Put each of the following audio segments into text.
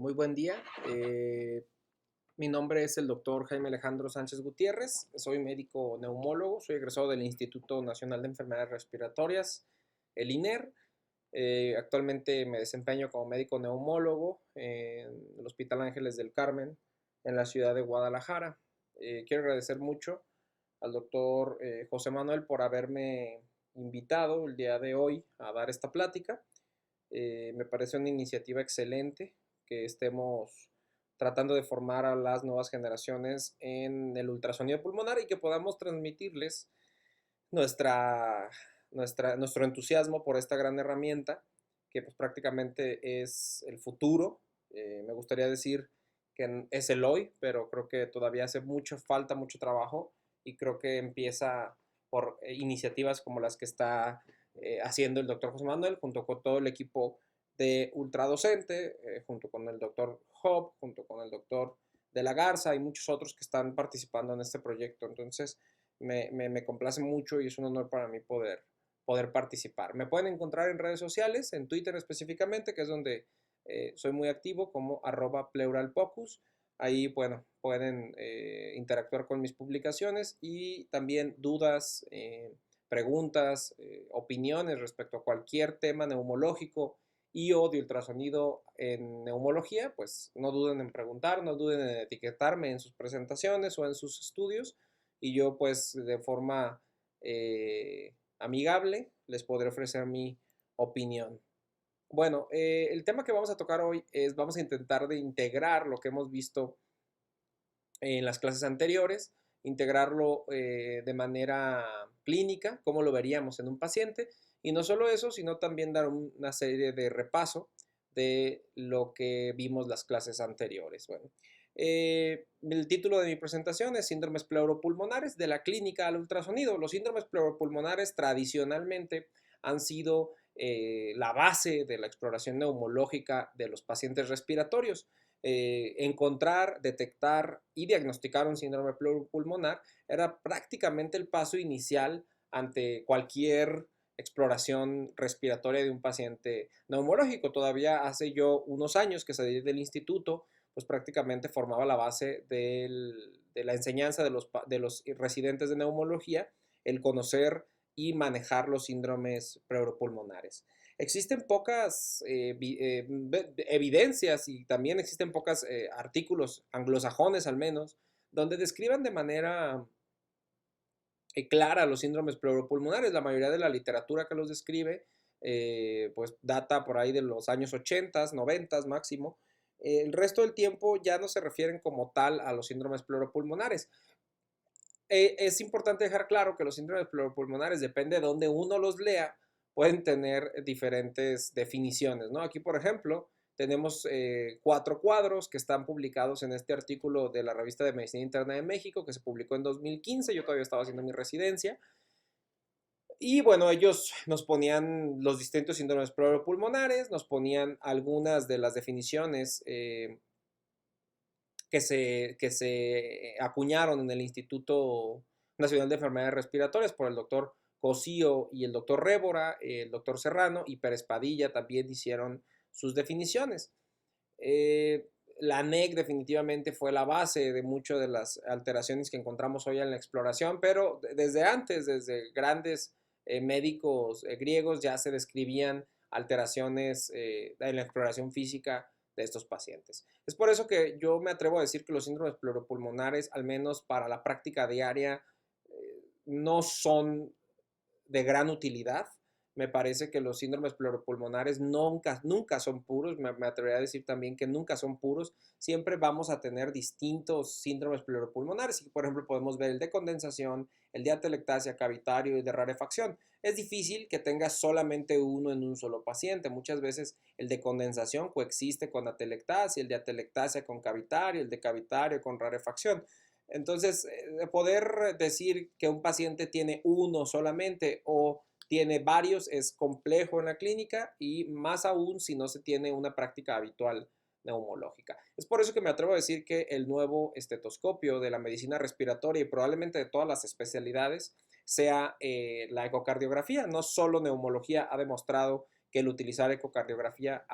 Muy buen día. Mi nombre es el doctor Jaime Alejandro Sánchez Gutiérrez. Soy médico neumólogo. Soy egresado del Instituto Nacional de Enfermedades Respiratorias, el INER. Actualmente me desempeño como médico neumólogo en el Hospital Ángeles del Carmen, en la ciudad de Guadalajara. Quiero agradecer mucho al doctor José Manuel por haberme invitado el día de hoy a dar esta plática. Me parece una iniciativa excelente que estemos tratando de formar a las nuevas generaciones en el ultrasonido pulmonar y que podamos transmitirles nuestra, nuestro entusiasmo por esta gran herramienta que pues prácticamente es el futuro. Me gustaría decir que es el hoy, pero creo que todavía hace mucho falta, mucho trabajo y creo que empieza por iniciativas como las que está haciendo el doctor José Manuel junto con todo el equipo de ultradocente, junto con el doctor Job, junto con el doctor de la Garza y muchos otros que están participando en este proyecto. Entonces, me complace mucho y es un honor para mí poder participar. Me pueden encontrar en redes sociales, en Twitter específicamente, que es donde soy muy activo, como @pleuralpocus. Ahí, bueno, pueden interactuar con mis publicaciones y también dudas, preguntas, opiniones respecto a cualquier tema neumológico y o de ultrasonido en neumología, pues no duden en preguntar, no duden en etiquetarme en sus presentaciones o en sus estudios y yo pues de forma amigable les podré ofrecer mi opinión. Bueno, el tema que vamos a tocar hoy es, vamos a intentar de integrar lo que hemos visto en las clases anteriores, integrarlo de manera clínica, como lo veríamos en un paciente, y no solo eso, sino también dar una serie de repaso de lo que vimos las clases anteriores. Bueno, el título de mi presentación es Síndromes pleuropulmonares de la clínica al ultrasonido. Los síndromes pleuropulmonares tradicionalmente han sido la base de la exploración neumológica de los pacientes respiratorios. Encontrar, detectar y diagnosticar un síndrome pleuropulmonar era prácticamente el paso inicial ante cualquier exploración respiratoria de un paciente neumológico. Todavía hace yo unos años que salí del instituto, pues prácticamente formaba la base de la enseñanza de los residentes de neumología, el conocer y manejar los síndromes pleuropulmonares. Existen pocas evidencias y también existen pocos artículos anglosajones al menos, donde describan de manera clara los síndromes pleuropulmonares. La mayoría de la literatura que los describe pues data por ahí de los años 80, 90 máximo. El resto del tiempo ya no se refieren como tal a los síndromes pleuropulmonares. Es importante dejar claro que los síndromes pleuropulmonares, depende de dónde uno los lea, pueden tener diferentes definiciones, ¿no? Aquí, por ejemplo, tenemos 4 cuadros que están publicados en este artículo de la revista de Medicina Interna de México, que se publicó en 2015. Yo todavía estaba haciendo mi residencia. Y bueno, ellos nos ponían los distintos síndromes pleuropulmonares, nos ponían algunas de las definiciones que se acuñaron en el Instituto Nacional de Enfermedades Respiratorias por el doctor Cosío y el doctor Révora, el doctor Serrano y Pérez Padilla también hicieron sus definiciones. La ANEC definitivamente fue la base de muchas de las alteraciones que encontramos hoy en la exploración, pero desde antes, desde grandes médicos griegos ya se describían alteraciones en la exploración física de estos pacientes. Es por eso que yo me atrevo a decir que los síndromes pleuropulmonares, al menos para la práctica diaria, no son de gran utilidad. Me parece que los síndromes pleuropulmonares nunca son puros. Me atrevería a decir también que nunca son puros. Siempre vamos a tener distintos síndromes pleuropulmonares. Y, por ejemplo, podemos ver el de condensación, el de atelectasia cavitario y el de rarefacción. Es difícil que tengas solamente uno en un solo paciente. Muchas veces el de condensación coexiste con atelectasia, el de atelectasia con cavitario, el de cavitario con rarefacción. Entonces, poder decir que un paciente tiene uno solamente o tiene varios es complejo en la clínica y más aún si no se tiene una práctica habitual neumológica. Es por eso que me atrevo a decir que el nuevo estetoscopio de la medicina respiratoria y probablemente de todas las especialidades sea la ecocardiografía. No solo neumología ha demostrado que el utilizar ecocardiografía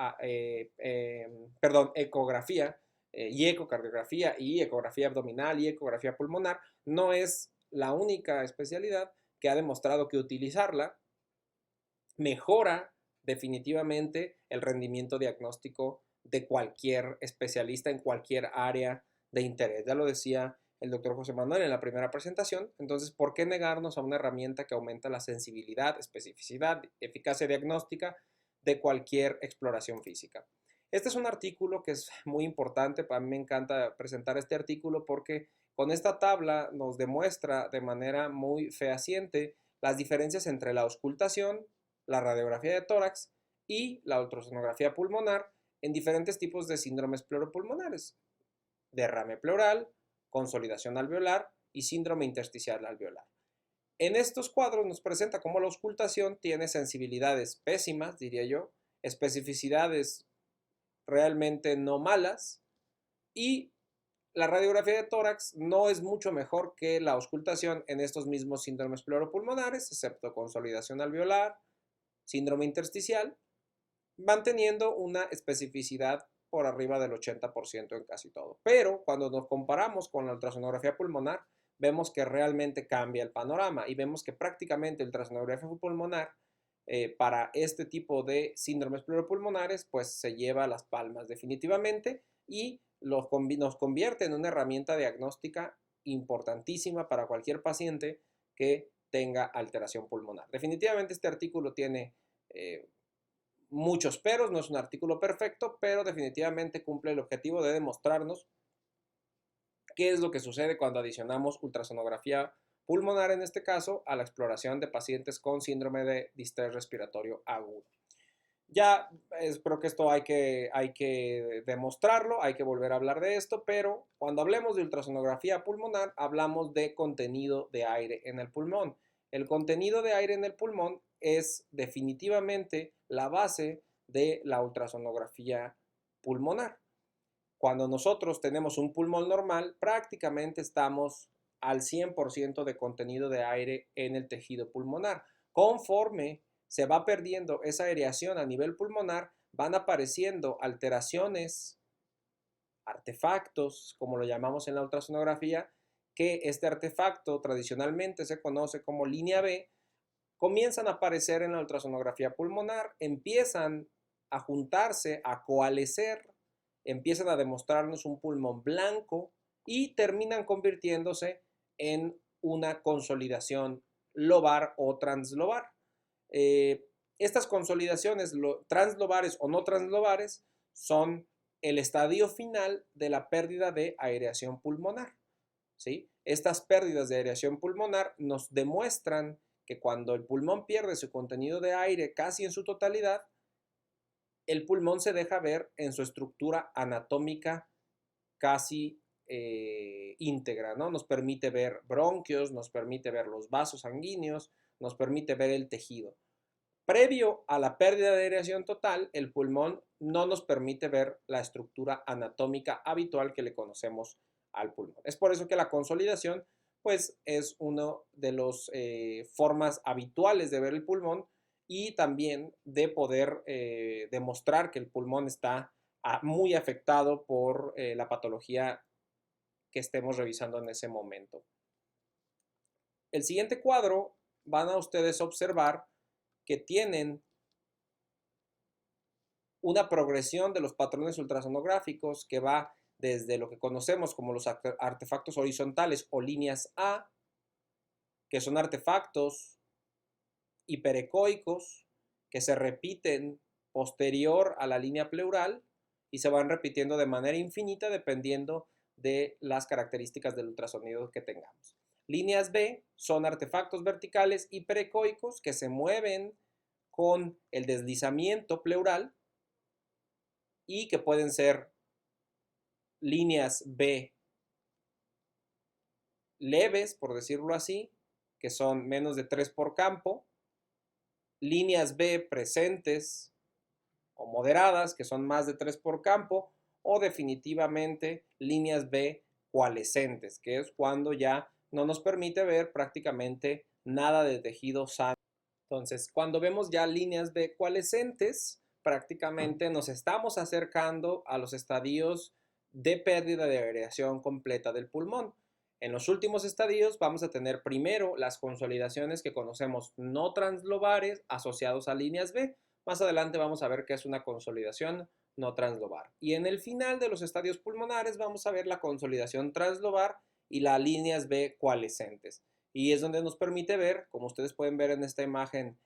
perdón, ecografía y ecocardiografía y ecografía abdominal y ecografía pulmonar, no es la única especialidad que ha demostrado que utilizarla mejora definitivamente el rendimiento diagnóstico de cualquier especialista en cualquier área de interés. Ya lo decía el doctor José Manuel en la primera presentación. Entonces, ¿por qué negarnos a una herramienta que aumenta la sensibilidad, especificidad, eficacia diagnóstica de cualquier exploración física? Este es un artículo que es muy importante. Para mí me encanta presentar este artículo porque con esta tabla nos demuestra de manera muy fehaciente las diferencias entre la auscultación, la radiografía de tórax y la ultrasonografía pulmonar en diferentes tipos de síndromes pleuropulmonares: derrame pleural, consolidación alveolar y síndrome intersticial alveolar. En estos cuadros nos presenta cómo la auscultación tiene sensibilidades pésimas, diría yo, especificidades realmente no malas, y la radiografía de tórax no es mucho mejor que la auscultación en estos mismos síndromes pleuropulmonares, excepto consolidación alveolar, síndrome intersticial, manteniendo una especificidad por arriba del 80% en casi todo. Pero cuando nos comparamos con la ultrasonografía pulmonar, vemos que realmente cambia el panorama y vemos que prácticamente la ultrasonografía pulmonar para este tipo de síndromes pleuropulmonares pues se lleva las palmas definitivamente y nos convierte en una herramienta diagnóstica importantísima para cualquier paciente que tenga alteración pulmonar. Definitivamente este artículo tiene muchos peros, no es un artículo perfecto, pero definitivamente cumple el objetivo de demostrarnos qué es lo que sucede cuando adicionamos ultrasonografía pulmonar, en este caso, a la exploración de pacientes con síndrome de distrés respiratorio agudo. Ya espero que esto hay que demostrarlo, hay que volver a hablar de esto, pero cuando hablemos de ultrasonografía pulmonar, hablamos de contenido de aire en el pulmón. El contenido de aire en el pulmón es definitivamente la base de la ultrasonografía pulmonar. Cuando nosotros tenemos un pulmón normal, prácticamente estamos al 100% de contenido de aire en el tejido pulmonar. Conforme se va perdiendo esa aireación a nivel pulmonar, van apareciendo alteraciones, artefactos, como lo llamamos en la ultrasonografía, que este artefacto tradicionalmente se conoce como línea B, comienzan a aparecer en la ultrasonografía pulmonar, empiezan a juntarse, a coalescer, empiezan a demostrarnos un pulmón blanco y terminan convirtiéndose en una consolidación lobar o translobar. Estas consolidaciones translobares o no translobares son el estadio final de la pérdida de aireación pulmonar, ¿sí? Estas pérdidas de aireación pulmonar nos demuestran que cuando el pulmón pierde su contenido de aire casi en su totalidad, el pulmón se deja ver en su estructura anatómica casi íntegra, ¿no? Nos permite ver bronquios, nos permite ver los vasos sanguíneos, nos permite ver el tejido. Previo a la pérdida de aireación total, el pulmón no nos permite ver la estructura anatómica habitual que le conocemos al pulmón. Es por eso que la consolidación pues es una de las formas habituales de ver el pulmón y también de poder demostrar que el pulmón está muy afectado por la patología que estemos revisando en ese momento. El siguiente cuadro van a ustedes observar que tienen una progresión de los patrones ultrasonográficos que va desde lo que conocemos como los artefactos horizontales o líneas A, que son artefactos hiperecoicos que se repiten posterior a la línea pleural y se van repitiendo de manera infinita dependiendo de las características del ultrasonido que tengamos. Líneas B son artefactos verticales hiperecoicos que se mueven con el deslizamiento pleural y que pueden ser líneas B leves, por decirlo así, que son menos de 3 por campo, líneas B presentes o moderadas, que son más de 3 por campo, o definitivamente líneas B coalescentes, que es cuando ya no nos permite ver prácticamente nada de tejido sano. Entonces, cuando vemos ya líneas B coalescentes, prácticamente nos estamos acercando a los estadios de pérdida de aireación completa del pulmón. En los últimos estadios vamos a tener primero las consolidaciones que conocemos no translobares asociados a líneas B. Más adelante vamos a ver qué es una consolidación no translobar. Y en el final de los estadios pulmonares vamos a ver la consolidación translobar y las líneas B coalescentes. Y es donde nos permite ver, como ustedes pueden ver en esta imagen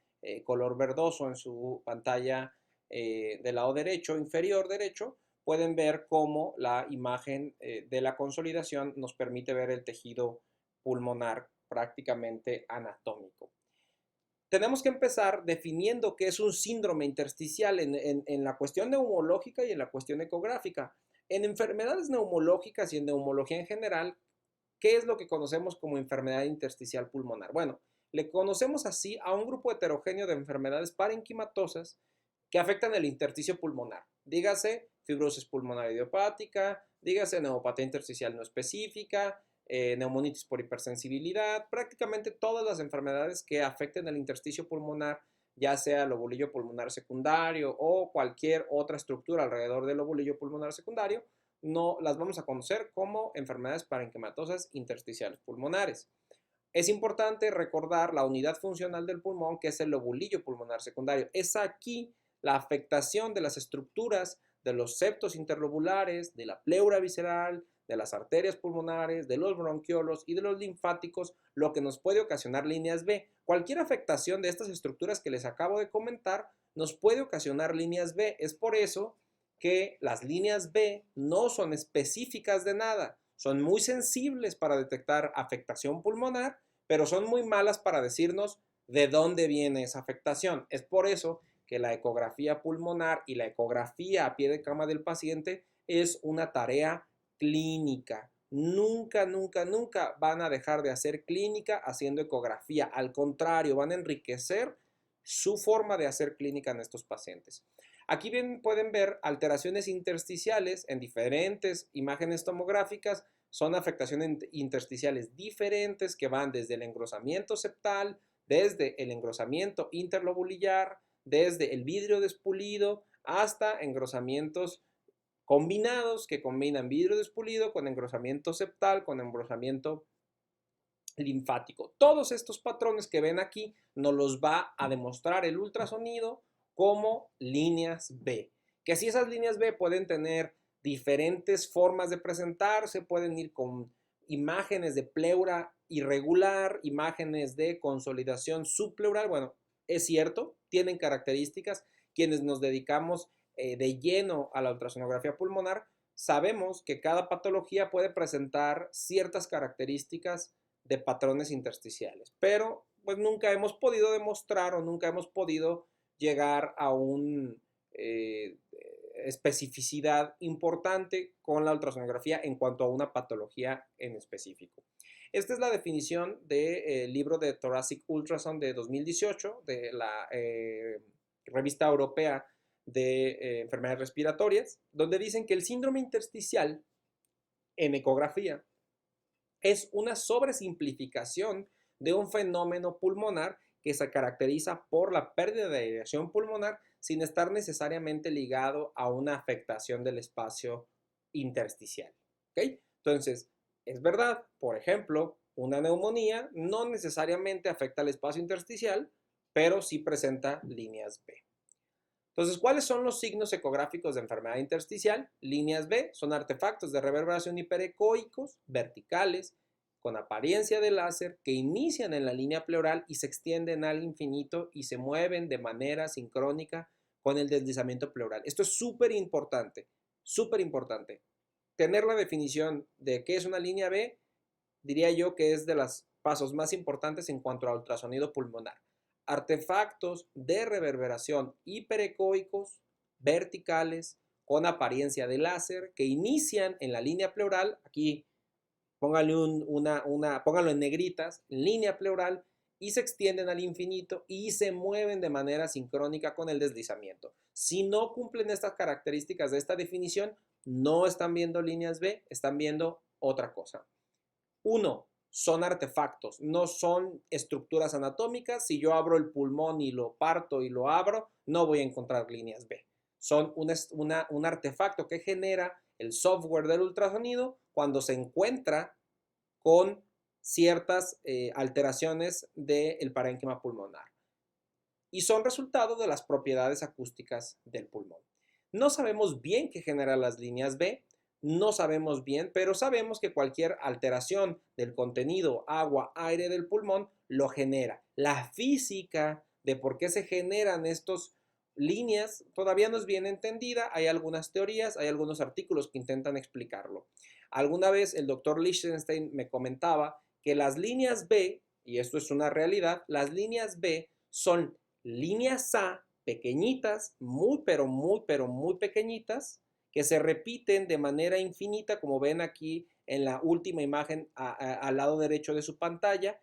color verdoso en su pantalla del lado derecho, inferior derecho, pueden ver cómo la imagen de la consolidación nos permite ver el tejido pulmonar prácticamente anatómico. Tenemos que empezar definiendo qué es un síndrome intersticial en la cuestión neumológica y en la cuestión ecográfica. En enfermedades neumológicas y en neumología en general, ¿qué es lo que conocemos como enfermedad intersticial pulmonar? Bueno, le conocemos así a un grupo heterogéneo de enfermedades parenquimatosas que afectan el intersticio pulmonar. Dígase fibrosis pulmonar idiopática, dígase neumopatía intersticial no específica, neumonitis por hipersensibilidad, prácticamente todas las enfermedades que afecten el intersticio pulmonar, ya sea el lobulillo pulmonar secundario o cualquier otra estructura alrededor del lobulillo pulmonar secundario, no las vamos a conocer como enfermedades parenquimatosas intersticiales pulmonares. Es importante recordar la unidad funcional del pulmón, que es el lobulillo pulmonar secundario. Es aquí la afectación de las estructuras de los septos interlobulares, de la pleura visceral, de las arterias pulmonares, de los bronquiolos y de los linfáticos, lo que nos puede ocasionar líneas B. Cualquier afectación de estas estructuras que les acabo de comentar nos puede ocasionar líneas B. Es por eso que las líneas B no son específicas de nada, son muy sensibles para detectar afectación pulmonar, pero son muy malas para decirnos de dónde viene esa afectación. Es por eso que la ecografía pulmonar y la ecografía a pie de cama del paciente es una tarea clínica. Nunca, nunca, nunca van a dejar de hacer clínica haciendo ecografía. Al contrario, van a enriquecer su forma de hacer clínica en estos pacientes. Aquí bien pueden ver alteraciones intersticiales en diferentes imágenes tomográficas. Son afectaciones intersticiales diferentes que van desde el engrosamiento septal, desde el engrosamiento interlobulillar, desde el vidrio despulido hasta engrosamientos combinados que combinan vidrio despulido con engrosamiento septal, con engrosamiento linfático. Todos estos patrones que ven aquí nos los va a demostrar el ultrasonido como líneas B. Que si esas líneas B pueden tener diferentes formas de presentarse, pueden ir con imágenes de pleura irregular, imágenes de consolidación subpleural. Bueno, es cierto, tienen características. Quienes nos dedicamos de lleno a la ultrasonografía pulmonar, sabemos que cada patología puede presentar ciertas características de patrones intersticiales, pero pues nunca hemos podido demostrar o nunca hemos podido llegar a una especificidad importante con la ultrasonografía en cuanto a una patología en específico. Esta es la definición del libro de Thoracic Ultrasound de 2018 de la revista europea de enfermedades respiratorias, donde dicen que el síndrome intersticial en ecografía es una sobresimplificación de un fenómeno pulmonar que se caracteriza por la pérdida de aireación pulmonar sin estar necesariamente ligado a una afectación del espacio intersticial. ¿Okay? Entonces, es verdad, por ejemplo, una neumonía no necesariamente afecta al espacio intersticial, pero sí presenta líneas B. Entonces, ¿cuáles son los signos ecográficos de enfermedad intersticial? Líneas B son artefactos de reverberación hiperecoicos, verticales, con apariencia de láser, que inician en la línea pleural y se extienden al infinito y se mueven de manera sincrónica con el deslizamiento pleural. Esto es súper importante, súper importante. Tener la definición de qué es una línea B, diría yo que es de los pasos más importantes en cuanto a ultrasonido pulmonar. Artefactos de reverberación hiperecoicos, verticales, con apariencia de láser, que inician en la línea pleural, aquí pónganlo en negritas, en línea pleural, y se extienden al infinito y se mueven de manera sincrónica con el deslizamiento. Si no cumplen estas características de esta definición, no están viendo líneas B, están viendo otra cosa. 1. Son artefactos, no son estructuras anatómicas. Si yo abro el pulmón y lo parto y lo abro, no voy a encontrar líneas B. Son un artefacto que genera el software del ultrasonido cuando se encuentra con ciertas alteraciones del parénquima pulmonar y son resultado de las propiedades acústicas del pulmón. No sabemos bien qué genera las líneas B, no sabemos bien, pero sabemos que cualquier alteración del contenido agua-aire del pulmón lo genera. La física de por qué se generan estas líneas todavía no es bien entendida. Hay algunas teorías, hay algunos artículos que intentan explicarlo. Alguna vez el doctor Lichtenstein me comentaba que las líneas B, y esto es una realidad, las líneas B son líneas A pequeñitas, muy pequeñitas, que se repiten de manera infinita, como ven aquí en la última imagen al lado derecho de su pantalla,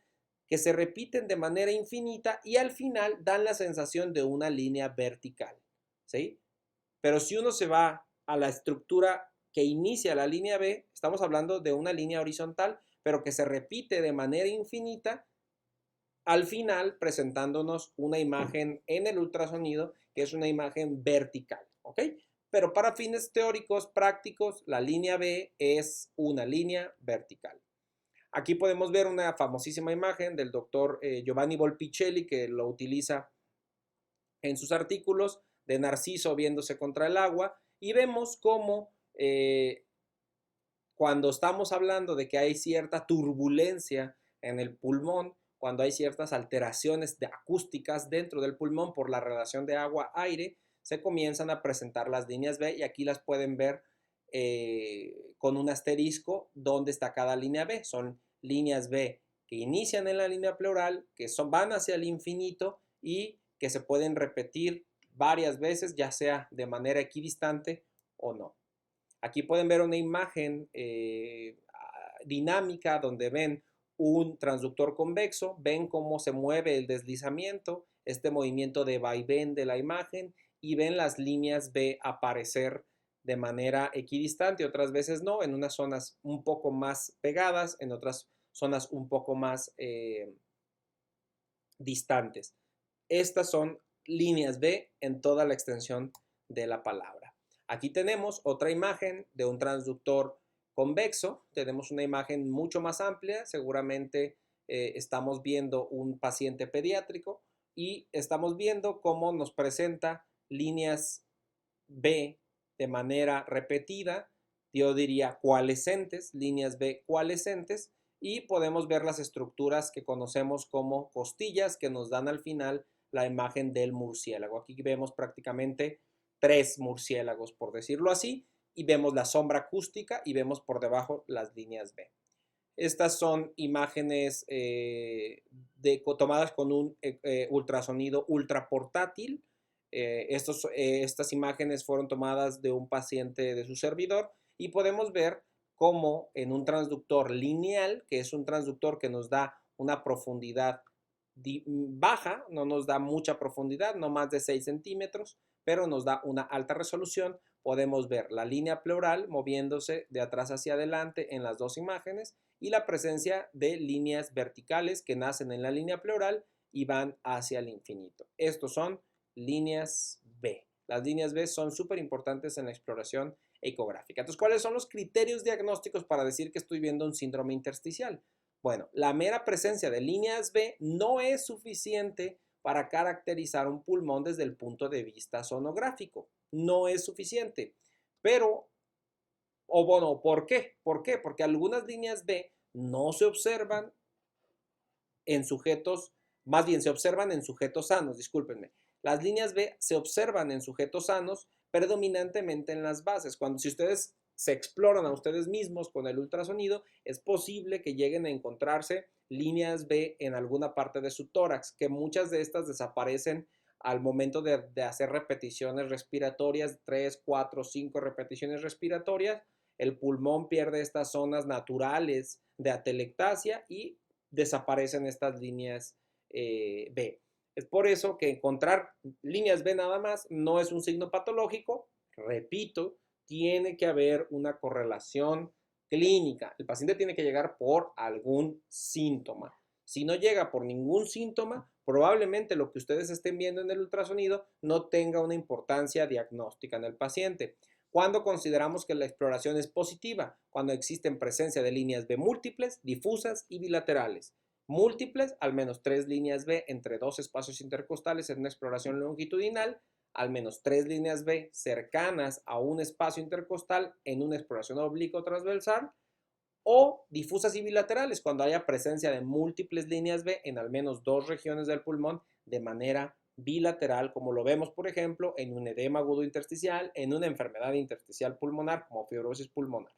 que se repiten de manera infinita y al final dan la sensación de una línea vertical, ¿sí? Pero si uno se va a la estructura que inicia la línea B, estamos hablando de una línea horizontal, pero que se repite de manera infinita, al final presentándonos una imagen en el ultrasonido que es una imagen vertical, ¿ok? Pero para fines teóricos prácticos, la línea B es una línea vertical. Aquí podemos ver una famosísima imagen del doctor Giovanni Volpicelli, que lo utiliza en sus artículos, de Narciso viéndose contra el agua, y vemos cómo cuando estamos hablando de que hay cierta turbulencia en el pulmón, cuando hay ciertas alteraciones acústicas dentro del pulmón por la relación de agua-aire, se comienzan a presentar las líneas B y aquí las pueden ver con un asterisco donde está cada línea B. Son líneas B que inician en la línea pleural, que van hacia el infinito y que se pueden repetir varias veces, ya sea de manera equidistante o no. Aquí pueden ver una imagen dinámica donde ven un transductor convexo, ven cómo se mueve el deslizamiento, este movimiento de vaivén de la imagen y ven las líneas B aparecer de manera equidistante, otras veces no, en unas zonas un poco más pegadas, en otras zonas un poco más distantes. Estas son líneas B en toda la extensión de la palabra. Aquí tenemos otra imagen de un transductor convexo. Tenemos una imagen mucho más amplia. Seguramente estamos viendo un paciente pediátrico y estamos viendo cómo nos presenta líneas B de manera repetida. Yo diría coalescentes, líneas B coalescentes, y podemos ver las estructuras que conocemos como costillas que nos dan al final la imagen del murciélago. Aquí vemos prácticamente 3 murciélagos, por decirlo así, y vemos la sombra acústica y vemos por debajo las líneas B. Estas son imágenes tomadas con un ultrasonido ultraportátil. Estas imágenes fueron tomadas de un paciente de su servidor y podemos ver cómo en un transductor lineal, que es un transductor que nos da una profundidad baja, no nos da mucha profundidad, no más de 6 centímetros, pero nos da una alta resolución. Podemos ver la línea pleural moviéndose de atrás hacia adelante en las dos imágenes y la presencia de líneas verticales que nacen en la línea pleural y van hacia el infinito. Estos son líneas B. Las líneas B son súper importantes en la exploración ecográfica. Entonces, ¿cuáles son los criterios diagnósticos para decir que estoy viendo un síndrome intersticial? Bueno, la mera presencia de líneas B no es suficiente para caracterizar un pulmón desde el punto de vista sonográfico. No es suficiente. Pero, o bueno, ¿por qué? ¿Por qué? Porque algunas líneas B no se observan en sujetos, más bien se observan en sujetos sanos, discúlpenme. Las líneas B se observan en sujetos sanos, predominantemente en las bases. Si ustedes se exploran a ustedes mismos con el ultrasonido, es posible que lleguen a encontrarse líneas B en alguna parte de su tórax, que muchas de estas desaparecen al momento de hacer repeticiones respiratorias, 3, 4, 5 repeticiones respiratorias. El pulmón pierde estas zonas naturales de atelectasia y desaparecen estas líneas B. Es por eso que encontrar líneas B nada más no es un signo patológico. Repito, tiene que haber una correlación clínica. El paciente tiene que llegar por algún síntoma. Si no llega por ningún síntoma, probablemente lo que ustedes estén viendo en el ultrasonido no tenga una importancia diagnóstica en el paciente. ¿Cuándo consideramos que la exploración es positiva? Cuando existen presencia de líneas B múltiples, difusas y bilaterales. Múltiples, al menos 3 líneas B entre 2 espacios intercostales en una exploración longitudinal, al menos 3 líneas B cercanas a un espacio intercostal en una exploración oblicuo transversal, o difusas y bilaterales, cuando haya presencia de múltiples líneas B en al menos 2 regiones del pulmón de manera bilateral, como lo vemos, por ejemplo, en un edema agudo intersticial, en una enfermedad intersticial pulmonar como fibrosis pulmonar.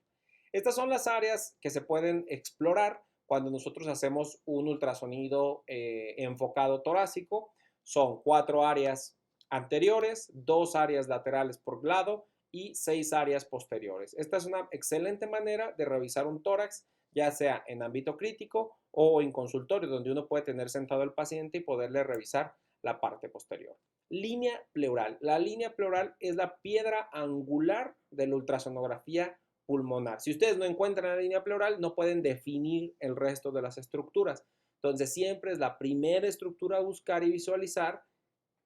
Estas son las áreas que se pueden explorar cuando nosotros hacemos un ultrasonido enfocado torácico. Son 4 áreas anteriores, 2 áreas laterales por lado y 6 áreas posteriores. Esta es una excelente manera de revisar un tórax, ya sea en ámbito crítico o en consultorio, donde uno puede tener sentado al paciente y poderle revisar la parte posterior. Línea pleural. La línea pleural es la piedra angular de la ultrasonografía pulmonar. Si ustedes no encuentran la línea pleural, no pueden definir el resto de las estructuras. Entonces, siempre es la primera estructura a buscar y visualizar,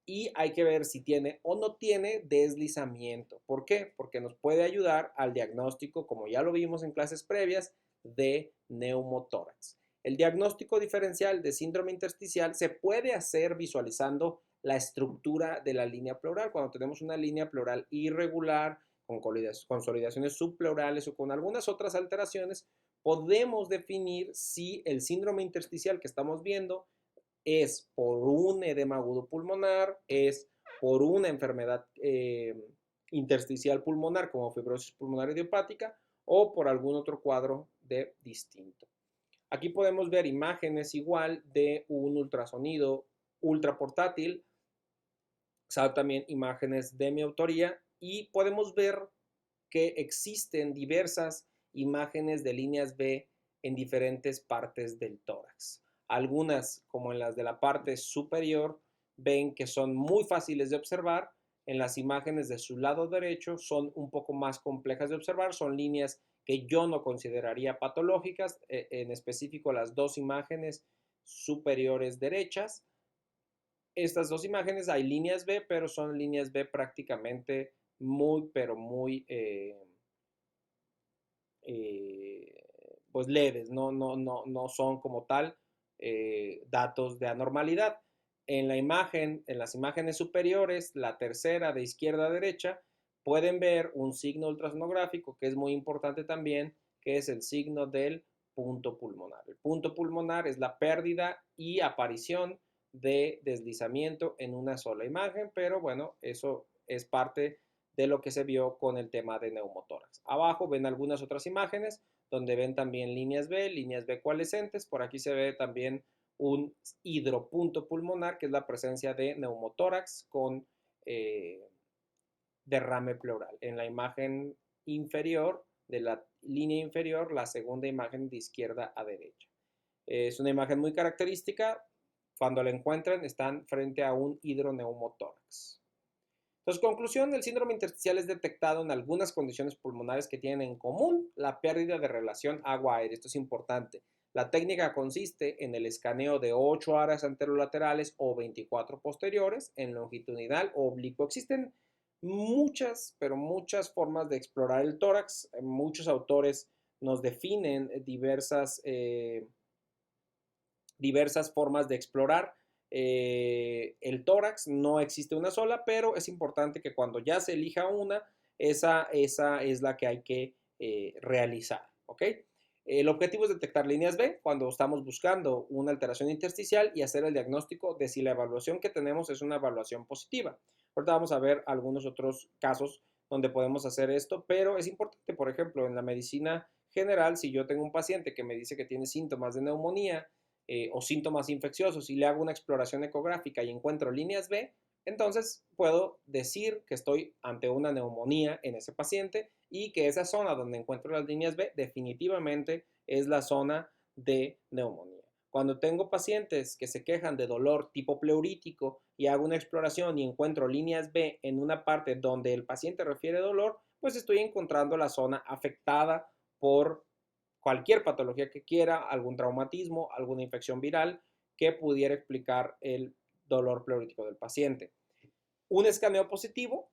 y hay que ver si tiene o no tiene deslizamiento. ¿Por qué? Porque nos puede ayudar al diagnóstico, como ya lo vimos en clases previas, de neumotórax. El diagnóstico diferencial de síndrome intersticial se puede hacer visualizando la estructura de la línea pleural. Cuando tenemos una línea pleural irregular, con consolidaciones subpleurales o con algunas otras alteraciones, podemos definir si el síndrome intersticial que estamos viendo es por un edema agudo pulmonar, es por una enfermedad intersticial pulmonar como fibrosis pulmonar idiopática o por algún otro cuadro de distinto. Aquí podemos ver imágenes igual de un ultrasonido ultraportátil, también imágenes de mi autoría, y podemos ver que existen diversas imágenes de líneas B en diferentes partes del tórax. Algunas, como en las de la parte superior, ven que son muy fáciles de observar. En las imágenes de su lado derecho son un poco más complejas de observar, son líneas que yo no consideraría patológicas, en específico las 2 imágenes superiores derechas. Estas 2 imágenes hay líneas B, pero son líneas B prácticamente muy, pero muy pues leves, no son como tal datos de anormalidad. En la imagen, en las imágenes superiores, la tercera de izquierda a derecha, pueden ver un signo ultrasonográfico que es muy importante también, que es el signo del punto pulmonar. El punto pulmonar es la pérdida y aparición de deslizamiento en una sola imagen, pero bueno, eso es parte de lo que se vio con el tema de neumotórax. Abajo ven algunas otras imágenes donde ven también líneas B coalescentes. Por aquí se ve también un hidropunto pulmonar, que es la presencia de neumotórax con derrame pleural. En la imagen inferior, de la línea inferior, la segunda imagen de izquierda a derecha. Es una imagen muy característica. Cuando la encuentran, están frente a un hidroneumotórax. Entonces, conclusión, el síndrome intersticial es detectado en algunas condiciones pulmonares que tienen en común la pérdida de relación agua-aire. Esto es importante. La técnica consiste en el escaneo de 8 áreas anterolaterales o 24 posteriores en longitudinal o oblicuo. Existen muchas, pero muchas formas de explorar el tórax. Muchos autores nos definen diversas formas de explorar el tórax. No existe una sola, pero es importante que cuando ya se elija una, esa es la que hay que realizar, ¿ok? El objetivo es detectar líneas B cuando estamos buscando una alteración intersticial y hacer el diagnóstico de si la evaluación que tenemos es una evaluación positiva. Ahorita vamos a ver algunos otros casos donde podemos hacer esto, pero es importante, por ejemplo, en la medicina general, si yo tengo un paciente que me dice que tiene síntomas de neumonía, o síntomas infecciosos y le hago una exploración ecográfica y encuentro líneas B, entonces puedo decir que estoy ante una neumonía en ese paciente y que esa zona donde encuentro las líneas B definitivamente es la zona de neumonía. Cuando tengo pacientes que se quejan de dolor tipo pleurítico y hago una exploración y encuentro líneas B en una parte donde el paciente refiere dolor, pues estoy encontrando la zona afectada por cualquier patología que quiera, algún traumatismo, alguna infección viral, que pudiera explicar el dolor pleurítico del paciente. Un escaneo positivo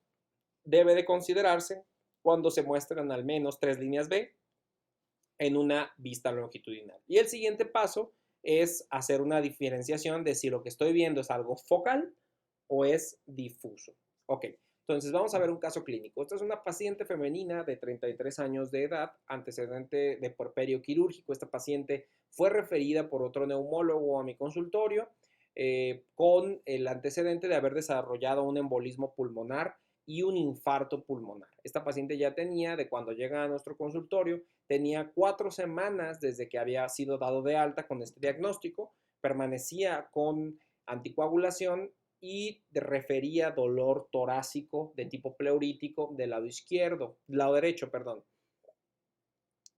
debe de considerarse cuando se muestran al menos 3 líneas B en una vista longitudinal. Y el siguiente paso es hacer una diferenciación de si lo que estoy viendo es algo focal o es difuso. Ok, entonces vamos a ver un caso clínico. Esta es una paciente femenina de 33 años de edad, antecedente de puerperio quirúrgico. Esta paciente fue referida por otro neumólogo a mi consultorio con el antecedente de haber desarrollado un embolismo pulmonar y un infarto pulmonar. Esta paciente ya tenía, de cuando llega a nuestro consultorio, tenía 4 semanas desde que había sido dado de alta con este diagnóstico, permanecía con anticoagulación y refería dolor torácico de tipo pleurítico del lado derecho, perdón.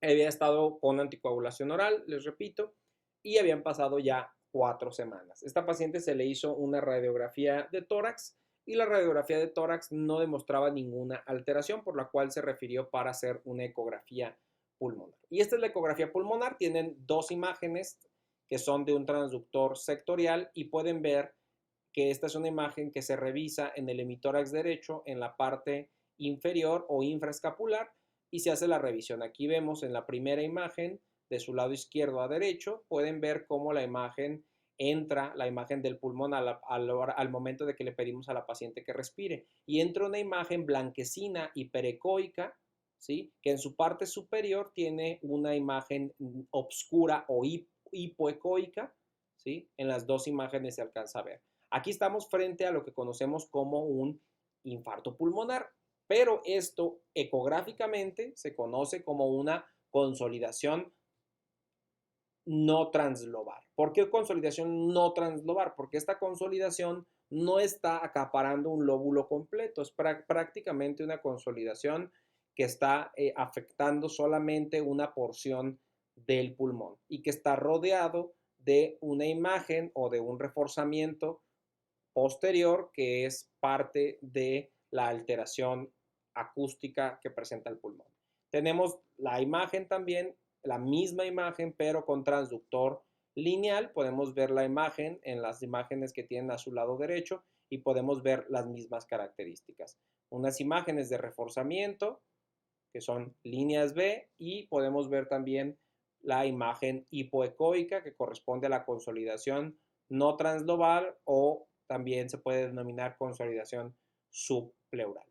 Había estado con anticoagulación oral, les repito, y habían pasado ya 4 semanas. Esta paciente se le hizo una radiografía de tórax y la radiografía de tórax no demostraba ninguna alteración, por la cual se refirió para hacer una ecografía pulmonar. Y esta es la ecografía pulmonar, tienen 2 imágenes que son de un transductor sectorial y pueden ver que esta es una imagen que se revisa en el hemitórax derecho en la parte inferior o infraescapular y se hace la revisión. Aquí vemos en la primera imagen de su lado izquierdo a derecho, pueden ver cómo la imagen entra, la imagen del pulmón al momento de que le pedimos a la paciente que respire. Y entra una imagen blanquecina hiperecoica, ¿sí? Que en su parte superior tiene una imagen obscura o hipoecoica, ¿sí? En las 2 imágenes se alcanza a ver. Aquí estamos frente a lo que conocemos como un infarto pulmonar, pero esto ecográficamente se conoce como una consolidación no translobar. ¿Por qué consolidación no translobar? Porque esta consolidación no está acaparando un lóbulo completo, es prácticamente una consolidación que está afectando solamente una porción del pulmón y que está rodeado de una imagen o de un reforzamiento posterior que es parte de la alteración acústica que presenta el pulmón. Tenemos la imagen también, la misma imagen, pero con transductor lineal. Podemos ver la imagen en las imágenes que tienen a su lado derecho y podemos ver las mismas características. Unas imágenes de reforzamiento, que son líneas B, y podemos ver también la imagen hipoecoica, que corresponde a la consolidación no translobal o también se puede denominar consolidación subpleural.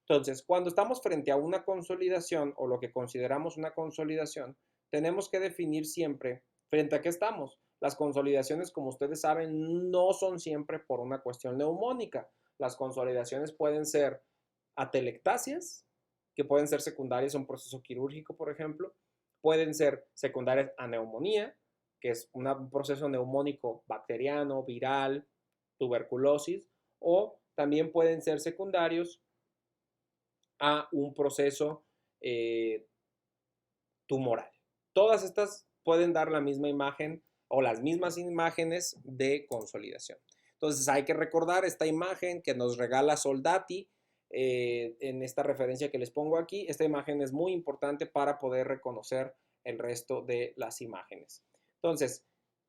Entonces, cuando estamos frente a una consolidación o lo que consideramos una consolidación, tenemos que definir siempre frente a qué estamos. Las consolidaciones, como ustedes saben, no son siempre por una cuestión neumónica. Las consolidaciones pueden ser atelectasias, que pueden ser secundarias a un proceso quirúrgico, por ejemplo. Pueden ser secundarias a neumonía, que es un proceso neumónico bacteriano, viral, tuberculosis, o también pueden ser secundarios a un proceso tumoral. Todas estas pueden dar la misma imagen o las mismas imágenes de consolidación. Entonces hay que recordar esta imagen que nos regala Soldati en esta referencia que les pongo aquí. Esta imagen es muy importante para poder reconocer el resto de las imágenes. Entonces,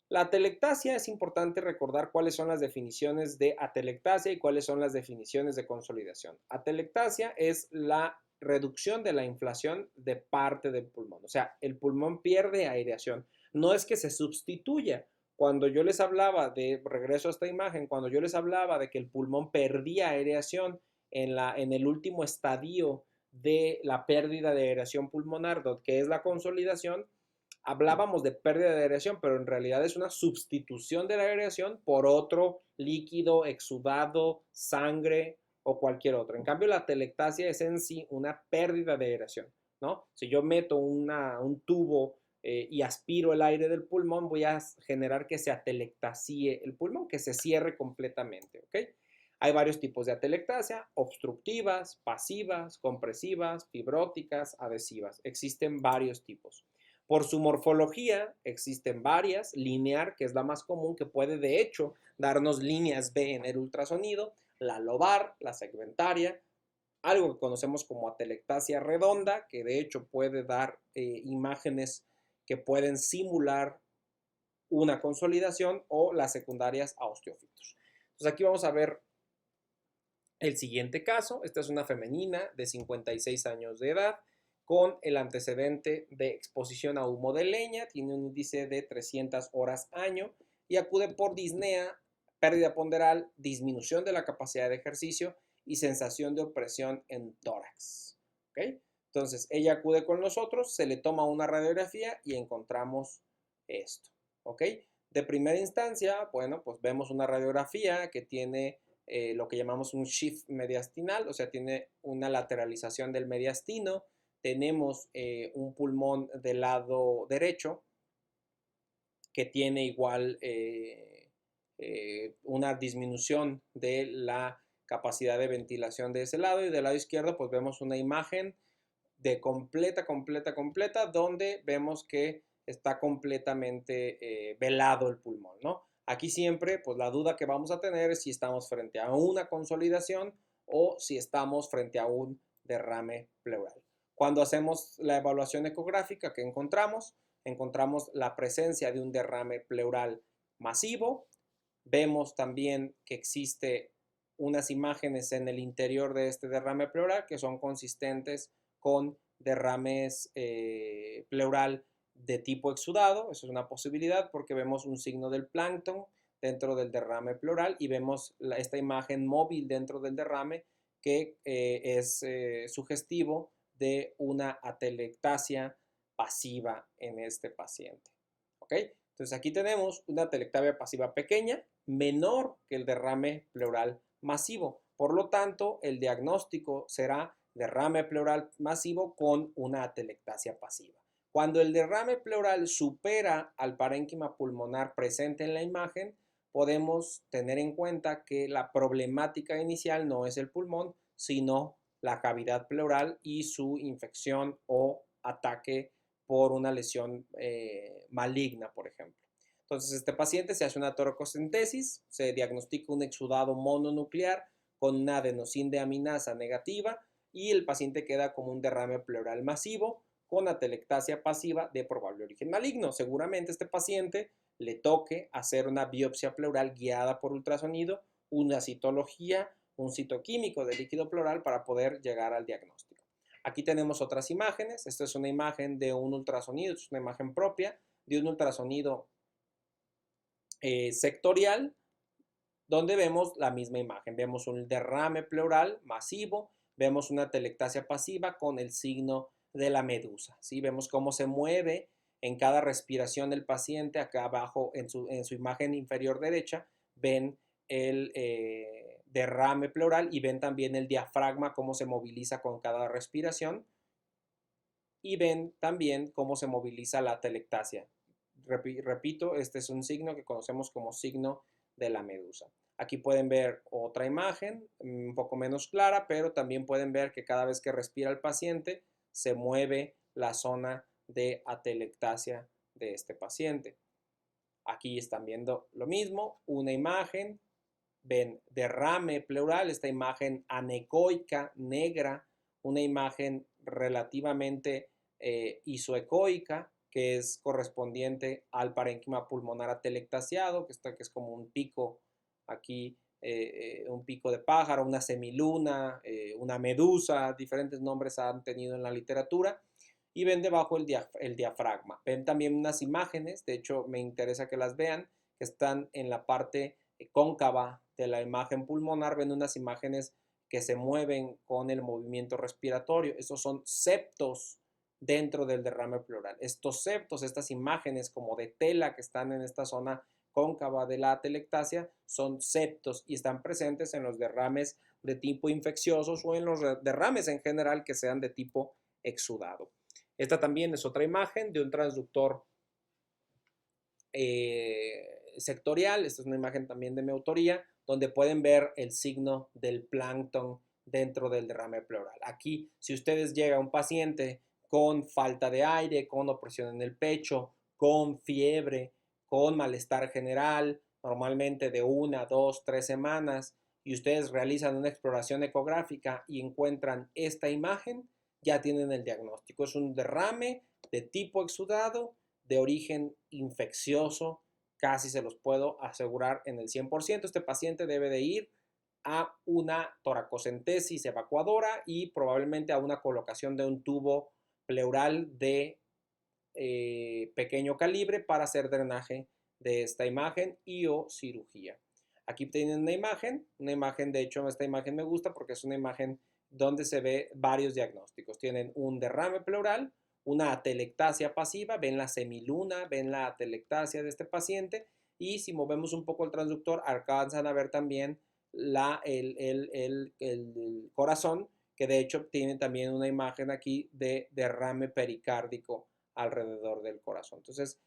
la atelectasia es importante recordar cuáles son las definiciones de atelectasia y cuáles son las definiciones de consolidación. Atelectasia es la reducción de la inflación de parte del pulmón. O sea, el pulmón pierde aireación. No es que se sustituya. Cuando yo les hablaba de, regreso a esta imagen, cuando yo les hablaba de que el pulmón perdía aireación en el último estadio de la pérdida de aireación pulmonar, que es la consolidación, hablábamos de pérdida de aireación, pero en realidad es una sustitución de la aireación por otro líquido, exudado, sangre o cualquier otro. En cambio, la atelectasia es en sí una pérdida de aireación, ¿no? Si yo meto un tubo y aspiro el aire del pulmón, voy a generar que se atelectasie el pulmón, que se cierre completamente, ¿ok? Hay varios tipos de atelectasia: obstructivas, pasivas, compresivas, fibróticas, adhesivas. Existen varios tipos. Por su morfología existen varias: linear, que es la más común, que puede de hecho darnos líneas B en el ultrasonido; la lobar, la segmentaria, algo que conocemos como atelectasia redonda, que de hecho puede dar imágenes que pueden simular una consolidación o las secundarias a osteofitos. Entonces aquí vamos a ver el siguiente caso. Esta es una femenina de 56 años de edad con el antecedente de exposición a humo de leña, tiene un índice de 300 horas año y acude por disnea, pérdida ponderal, disminución de la capacidad de ejercicio y sensación de opresión en tórax. ¿Okay? Entonces, ella acude con nosotros, se le toma una radiografía y encontramos esto. ¿Ok? De primera instancia, bueno, pues vemos una radiografía que tiene lo que llamamos un shift mediastinal, o sea, tiene una lateralización del mediastino. Tenemos un pulmón del lado derecho que tiene igual una disminución de la capacidad de ventilación de ese lado, y del lado izquierdo pues vemos una imagen de completa, donde vemos que está completamente velado el pulmón, ¿no? Aquí siempre, pues la duda que vamos a tener es si estamos frente a una consolidación o si estamos frente a un derrame pleural. Cuando hacemos la evaluación ecográfica, ¿qué encontramos? Encontramos la presencia de un derrame pleural masivo. Vemos también que existe unas imágenes en el interior de este derrame pleural que son consistentes con derrames pleural de tipo exudado. Eso es una posibilidad porque vemos un signo del plancton dentro del derrame pleural y vemos esta imagen móvil dentro del derrame que es sugestivo de una atelectasia pasiva en este paciente. ¿Ok? Entonces aquí tenemos una atelectasia pasiva pequeña, menor que el derrame pleural masivo. Por lo tanto, el diagnóstico será derrame pleural masivo con una atelectasia pasiva. Cuando el derrame pleural supera al parénquima pulmonar presente en la imagen, podemos tener en cuenta que la problemática inicial no es el pulmón, sino la cavidad pleural y su infección o ataque por una lesión maligna, por ejemplo. Entonces, este paciente se hace una toracocentesis, se diagnostica un exudado mononuclear con una adenosindeaminasa negativa y el paciente queda como un derrame pleural masivo con atelectasia pasiva de probable origen maligno. Seguramente este paciente le toque hacer una biopsia pleural guiada por ultrasonido, una citología, un citoquímico del líquido pleural para poder llegar al diagnóstico. Aquí tenemos otras imágenes. Esta es una imagen de un ultrasonido, es una imagen propia de un ultrasonido sectorial, donde vemos la misma imagen. Vemos un derrame pleural masivo, vemos una atelectasia pasiva con el signo de la medusa. ¿Sí? Vemos cómo se mueve en cada respiración del paciente. Acá abajo en su imagen inferior derecha ven el derrame pleural y ven también el diafragma, cómo se moviliza con cada respiración. Y ven también cómo se moviliza la atelectasia. Repito, este es un signo que conocemos como signo de la medusa. Aquí pueden ver otra imagen, un poco menos clara, pero también pueden ver que cada vez que respira el paciente se mueve la zona de atelectasia de este paciente. Aquí están viendo lo mismo, una imagen, ven derrame pleural, esta imagen anecoica, negra, una imagen relativamente isoecoica, que es correspondiente al parénquima pulmonar atelectasiado, que es como un pico aquí, un pico de pájaro, una semiluna, una medusa, diferentes nombres han tenido en la literatura, y ven debajo el diafragma. Ven también unas imágenes, de hecho me interesa que las vean, que están en la parte cóncava de la imagen pulmonar. Ven unas imágenes que se mueven con el movimiento respiratorio. Estos son septos dentro del derrame pleural. Estos septos, estas imágenes como de tela que están en esta zona cóncava de la atelectasia, son septos y están presentes en los derrames de tipo infecciosos o en los derrames en general que sean de tipo exudado. Esta también es otra imagen de un transductor sectorial. Esta es una imagen también de mi autoría, donde pueden ver el signo del plancton dentro del derrame pleural. Aquí, si ustedes llegan a un paciente con falta de aire, con opresión en el pecho, con fiebre, con malestar general, normalmente de 1, 2, 3 semanas, y ustedes realizan una exploración ecográfica y encuentran esta imagen, ya tienen el diagnóstico. Es un derrame de tipo exudado de origen infeccioso casi se los puedo asegurar en el 100%. Este paciente debe de ir a una toracocentesis evacuadora y probablemente a una colocación de un tubo pleural de pequeño calibre para hacer drenaje de esta imagen y o cirugía. Aquí tienen una imagen, de hecho esta imagen me gusta porque es una imagen donde se ve varios diagnósticos. Tienen un derrame pleural, una atelectasia pasiva, ven la semiluna, ven la atelectasia de este paciente y si movemos un poco el transductor alcanzan a ver también el corazón, que de hecho tiene también una imagen aquí de derrame pericárdico alrededor del corazón. Entonces,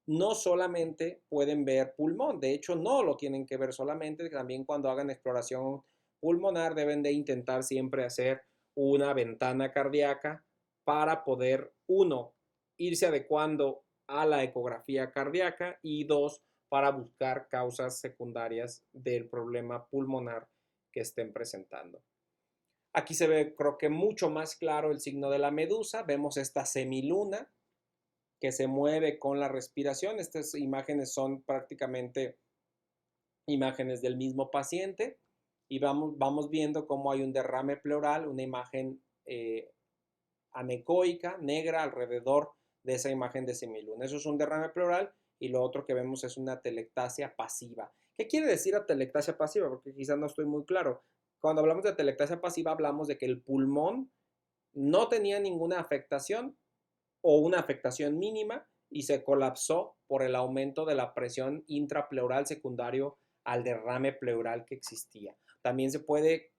no solamente pueden ver pulmón, de hecho no lo tienen que ver solamente, también cuando hagan exploración pulmonar deben de intentar siempre hacer una ventana cardíaca para poder, uno, irse adecuando a la ecografía cardíaca y dos, para buscar causas secundarias del problema pulmonar que estén presentando. Aquí se ve, creo que mucho más claro el signo de la medusa. Vemos esta semiluna que se mueve con la respiración. Estas imágenes son prácticamente imágenes del mismo paciente y vamos viendo cómo hay un derrame pleural, una imagen anecoica, negra, alrededor de esa imagen de semiluna. Eso es un derrame pleural y lo otro que vemos es una atelectasia pasiva. ¿Qué quiere decir atelectasia pasiva? Porque quizás no estoy muy claro. Cuando hablamos de atelectasia pasiva hablamos de que el pulmón no tenía ninguna afectación o una afectación mínima y se colapsó por el aumento de la presión intrapleural secundario al derrame pleural que existía. También se puede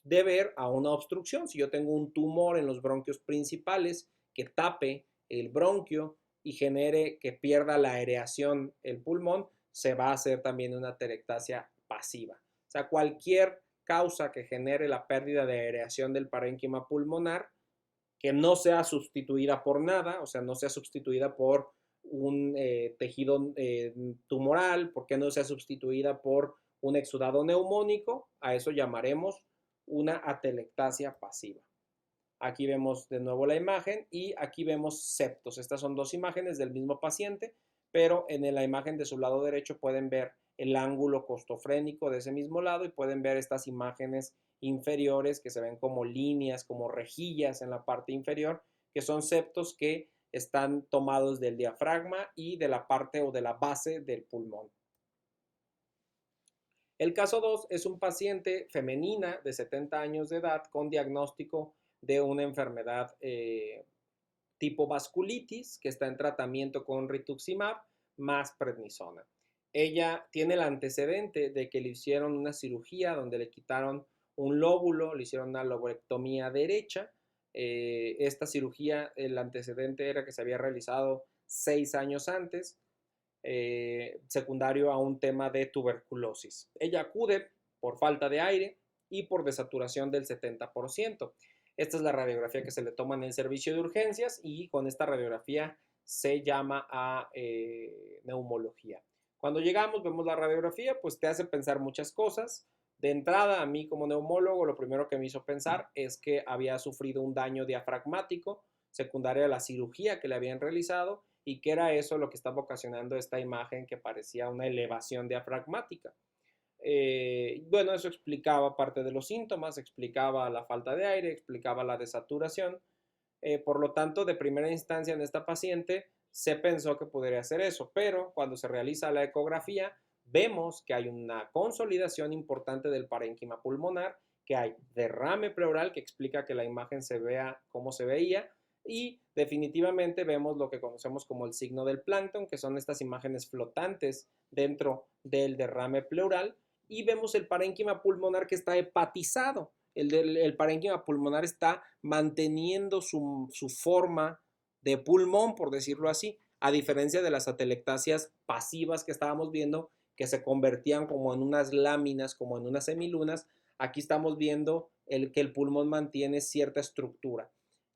deber a una obstrucción. Si yo tengo un tumor en los bronquios principales que tape el bronquio y genere que pierda la aireación el pulmón, se va a hacer también una atelectasia pasiva. O sea, cualquier causa que genere la pérdida de aireación del parénquima pulmonar que no sea sustituida por nada, o sea, no sea sustituida por un tejido tumoral, porque no sea sustituida por un exudado neumónico, a eso llamaremos una atelectasia pasiva. Aquí vemos de nuevo la imagen y aquí vemos septos. Estas son dos imágenes del mismo paciente, pero en la imagen de su lado derecho pueden ver el ángulo costofrénico de ese mismo lado y pueden ver estas imágenes inferiores que se ven como líneas, como rejillas en la parte inferior, que son septos que están tomados del diafragma y de la parte o de la base del pulmón. El caso 2 es un paciente femenina de 70 años de edad con diagnóstico de una enfermedad tipo vasculitis que está en tratamiento con rituximab más prednisona. Ella tiene el antecedente de que le hicieron una cirugía donde le quitaron un lóbulo, le hicieron una loborectomía derecha. Esta cirugía, el antecedente era que se había realizado 6 años antes, secundario a un tema de tuberculosis. Ella acude por falta de aire y por desaturación del 70%. Esta es la radiografía que se le toma en el servicio de urgencias y con esta radiografía se llama a neumología. Cuando llegamos, vemos la radiografía, pues te hace pensar muchas cosas. De entrada, a mí como neumólogo, lo primero que me hizo pensar es que había sufrido un daño diafragmático secundario a la cirugía que le habían realizado y que era eso lo que estaba ocasionando esta imagen que parecía una elevación diafragmática. Bueno, eso explicaba parte de los síntomas, explicaba la falta de aire, explicaba la desaturación. Por lo tanto, de primera instancia en esta paciente se pensó que podría ser eso, pero cuando se realiza la ecografía vemos que hay una consolidación importante del parénquima pulmonar, que hay derrame pleural que explica que la imagen se vea como se veía y definitivamente vemos lo que conocemos como el signo del plancton, que son estas imágenes flotantes dentro del derrame pleural y vemos el parénquima pulmonar que está hepatizado. El parénquima pulmonar está manteniendo su forma de pulmón, por decirlo así, a diferencia de las atelectasias pasivas que estábamos viendo, que se convertían como en unas láminas, como en unas semilunas. Aquí estamos viendo que el pulmón mantiene cierta estructura.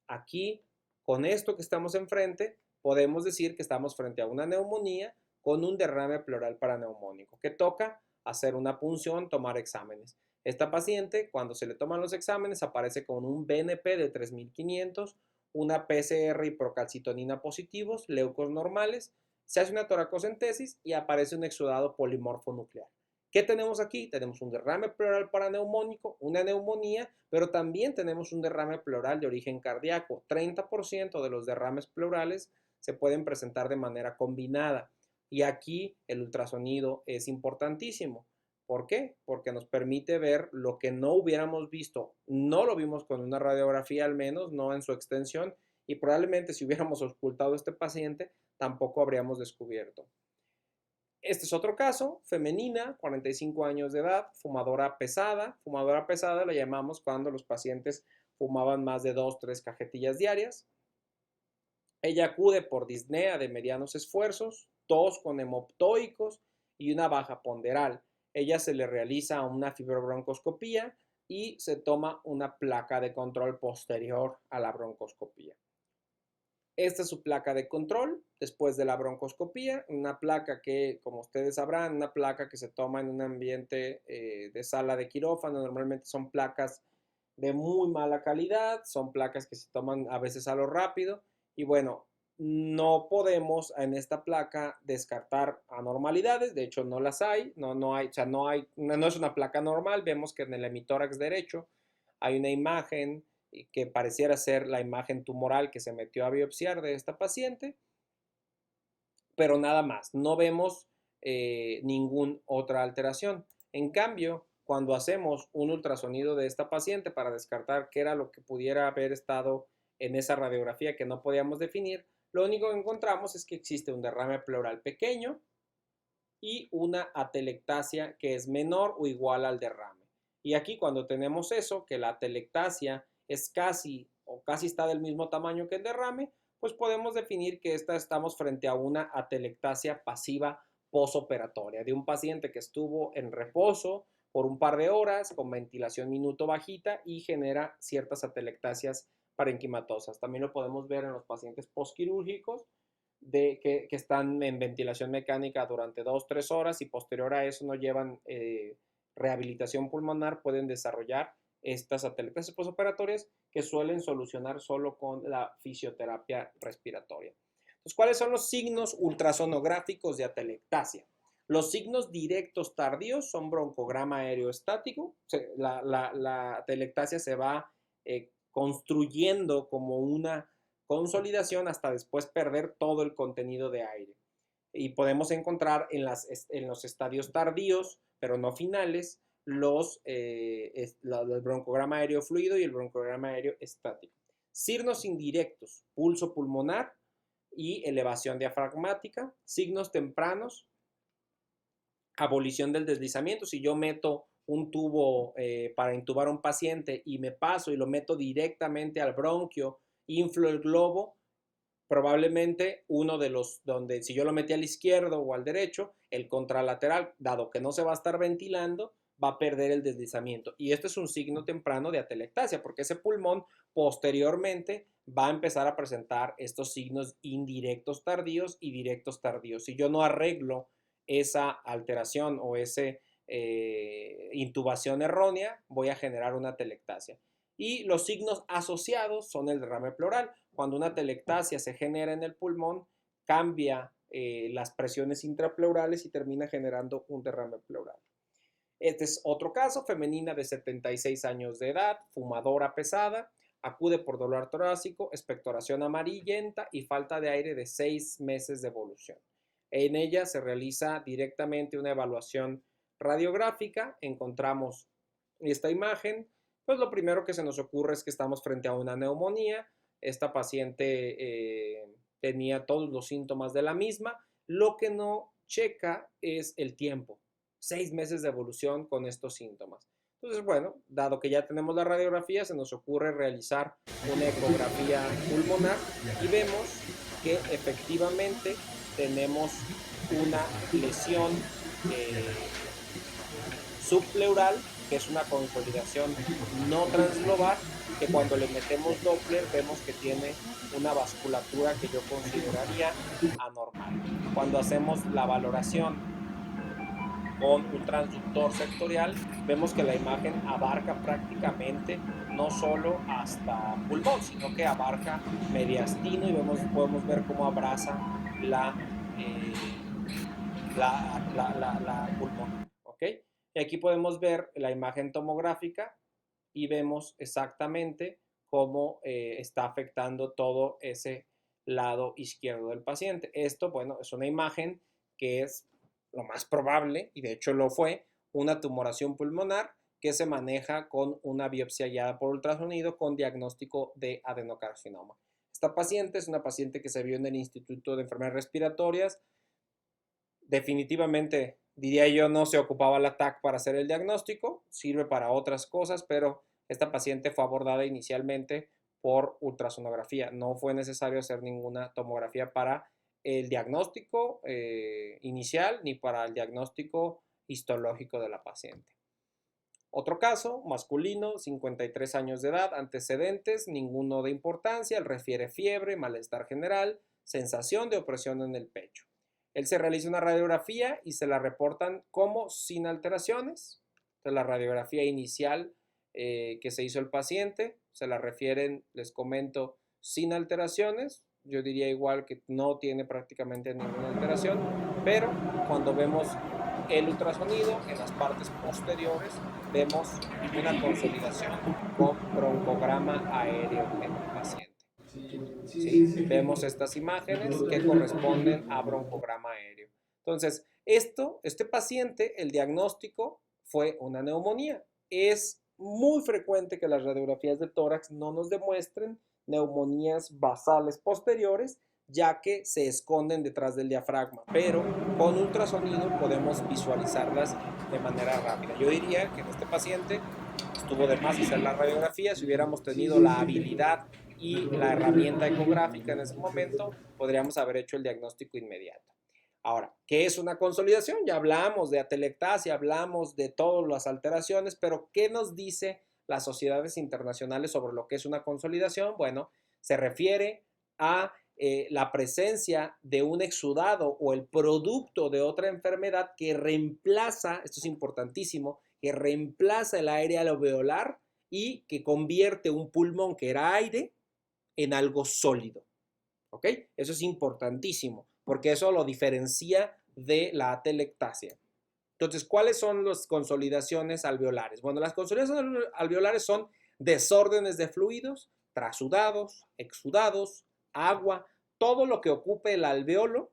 Aquí, con esto que estamos enfrente, podemos decir que estamos frente a una neumonía con un derrame pleural paraneumónico, que toca hacer una punción, tomar exámenes. Esta paciente, cuando se le toman los exámenes, aparece con un BNP de 3500, una PCR y procalcitonina positivos, leucos normales, Se hace una toracocentesis y aparece un exudado polimorfo nuclear. ¿Qué tenemos aquí? Tenemos un derrame pleural paraneumónico, una neumonía, pero también tenemos un derrame pleural de origen cardíaco. 30% de los derrames pleurales se pueden presentar de manera combinada. Y aquí el ultrasonido es importantísimo. ¿Por qué? Porque nos permite ver lo que no hubiéramos visto. No lo vimos con una radiografía, al menos, no en su extensión, y probablemente si hubiéramos ocultado a este paciente, tampoco habríamos descubierto. Este es otro caso, femenina, 45 años de edad, fumadora pesada. Fumadora pesada la llamamos cuando los pacientes fumaban más de 2-3 cajetillas diarias. Ella acude por disnea de medianos esfuerzos, tos con hemoptoicos y una baja ponderal. Ella se le realiza una fibrobroncoscopía y se toma una placa de control posterior a la broncoscopía. Esta es su placa de control después de la broncoscopía, una placa que, como ustedes sabrán, una placa que se toma en un ambiente de sala de quirófano. Normalmente son placas de muy mala calidad, son placas que se toman a veces a lo rápido y bueno, no podemos en esta placa descartar anormalidades, de hecho no las hay, no es una placa normal. Vemos que en el hemitórax derecho hay una imagen que pareciera ser la imagen tumoral que se metió a biopsiar de esta paciente, pero nada más, no vemos ninguna otra alteración. En cambio, cuando hacemos un ultrasonido de esta paciente para descartar qué era lo que pudiera haber estado en esa radiografía que no podíamos definir, lo único que encontramos es que existe un derrame pleural pequeño y una atelectasia que es menor o igual al derrame. Y aquí cuando tenemos eso, que la atelectasia es casi está del mismo tamaño que el derrame, pues podemos definir que estamos frente a una atelectasia pasiva posoperatoria de un paciente que estuvo en reposo por un par de horas con ventilación minuto bajita y genera ciertas atelectasias parenquimatosas. También lo podemos ver en los pacientes posquirúrgicos que están en ventilación mecánica durante 2-3 horas y posterior a eso no llevan rehabilitación pulmonar, pueden desarrollar estas atelectasias postoperatorias que suelen solucionar solo con la fisioterapia respiratoria. Entonces, ¿cuáles son los signos ultrasonográficos de atelectasia? Los signos directos tardíos son broncograma aéreo estático. La atelectasia se va construyendo como una consolidación hasta después perder todo el contenido de aire. Y podemos encontrar en los estadios tardíos, pero no finales, el broncograma aéreo fluido y el broncograma aéreo estático. Signos indirectos, pulso pulmonar y elevación diafragmática. Signos tempranos, abolición del deslizamiento. Si yo meto un tubo para intubar a un paciente y me paso y lo meto directamente al bronquio, inflo el globo, probablemente uno de los, donde si yo lo metí al izquierdo o al derecho, el contralateral, dado que no se va a estar ventilando, va a perder el deslizamiento. Y esto es un signo temprano de atelectasia, porque ese pulmón posteriormente va a empezar a presentar estos signos indirectos tardíos y directos tardíos. Si yo no arreglo esa alteración o esa intubación errónea, voy a generar una atelectasia. Y los signos asociados son el derrame pleural. Cuando una atelectasia se genera en el pulmón, cambia las presiones intrapleurales y termina generando un derrame pleural. Este es otro caso, femenina de 76 años de edad, fumadora pesada, acude por dolor torácico, expectoración amarillenta y falta de aire de 6 meses de evolución. En ella se realiza directamente una evaluación radiográfica, encontramos esta imagen. Pues lo primero que se nos ocurre es que estamos frente a una neumonía. Esta paciente tenía todos los síntomas de la misma. Lo que no checa es el tiempo. 6 meses de evolución con estos síntomas. Entonces, bueno, dado que ya tenemos la radiografía, se nos ocurre realizar una ecografía pulmonar y vemos que efectivamente tenemos una lesión subpleural, que es una consolidación no transglobal, que cuando le metemos Doppler vemos que tiene una vasculatura que yo consideraría anormal. Cuando hacemos la valoración con un transductor sectorial, vemos que la imagen abarca prácticamente no solo hasta pulmón, sino que abarca mediastino y podemos ver cómo abraza la la pulmonar. ¿Ok? Y aquí podemos ver la imagen tomográfica y vemos exactamente cómo está afectando todo ese lado izquierdo del paciente. Esto, bueno, es una imagen que es lo más probable, y de hecho lo fue, una tumoración pulmonar que se maneja con una biopsia guiada por ultrasonido con diagnóstico de adenocarcinoma. Esta paciente es una paciente que se vio en el Instituto de Enfermedades Respiratorias. Definitivamente, diría yo, no se ocupaba la TAC para hacer el diagnóstico, sirve para otras cosas, pero esta paciente fue abordada inicialmente por ultrasonografía. No fue necesario hacer ninguna tomografía para el diagnóstico inicial ni para el diagnóstico histológico de la paciente. Otro caso, masculino, 53 años de edad, antecedentes, ninguno de importancia, él refiere fiebre, malestar general, sensación de opresión en el pecho. Él se realiza una radiografía y se la reportan como sin alteraciones. Entonces, la radiografía inicial que se hizo el paciente, se la refieren, les comento, sin alteraciones. Yo diría igual que no tiene prácticamente ninguna alteración, pero cuando vemos el ultrasonido en las partes posteriores vemos una consolidación con broncograma aéreo en el paciente. ¿Sí? Vemos estas imágenes que corresponden a broncograma aéreo. Entonces, este paciente, el diagnóstico fue una neumonía. Es muy frecuente que las radiografías de tórax no nos demuestren neumonías basales posteriores, ya que se esconden detrás del diafragma, pero con ultrasonido podemos visualizarlas de manera rápida. Yo diría que en este paciente estuvo de más hacer la radiografía. Si hubiéramos tenido la habilidad y la herramienta ecográfica en ese momento, podríamos haber hecho el diagnóstico inmediato. Ahora, ¿qué es una consolidación? Ya hablamos de atelectasia, hablamos de todas las alteraciones, pero ¿qué nos dice las sociedades internacionales sobre lo que es una consolidación? Bueno, se refiere a la presencia de un exudado o el producto de otra enfermedad que reemplaza, esto es importantísimo, que reemplaza el aire alveolar y que convierte un pulmón que era aire en algo sólido. ¿Ok? Eso es importantísimo, porque eso lo diferencia de la atelectasia. Entonces, ¿cuáles son las consolidaciones alveolares? Bueno, las consolidaciones alveolares son desórdenes de fluidos, trasudados, exudados, agua, todo lo que ocupe el alveolo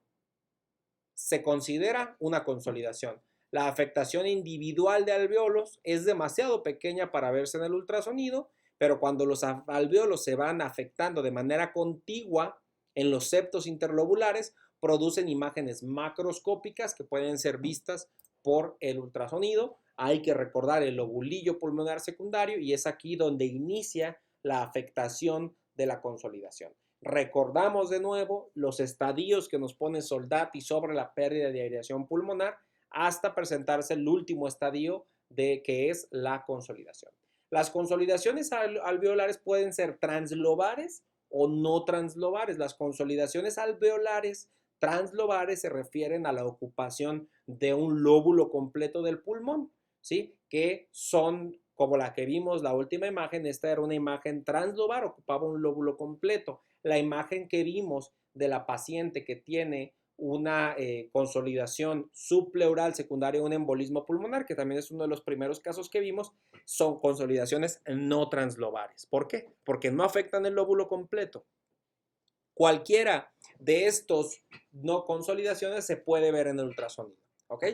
se considera una consolidación. La afectación individual de alveolos es demasiado pequeña para verse en el ultrasonido, pero cuando los alveolos se van afectando de manera contigua en los septos interlobulares, producen imágenes macroscópicas que pueden ser vistas por el ultrasonido. Hay que recordar el lobulillo pulmonar secundario y es aquí donde inicia la afectación de la consolidación. Recordamos de nuevo los estadios que nos pone Soldati sobre la pérdida de aireación pulmonar hasta presentarse el último estadio de que es la consolidación. Las consolidaciones alveolares pueden ser translobares o no translobares. Las consolidaciones alveolares translobares se refieren a la ocupación de un lóbulo completo del pulmón, ¿sí? Que son como la que vimos la última imagen. Esta era una imagen translobar, ocupaba un lóbulo completo. La imagen que vimos de la paciente que tiene una consolidación subpleural secundaria a un embolismo pulmonar, que también es uno de los primeros casos que vimos, son consolidaciones no translobares. ¿Por qué? Porque no afectan el lóbulo completo. Cualquiera de estos no consolidaciones se puede ver en el ultrasonido. ¿Ok?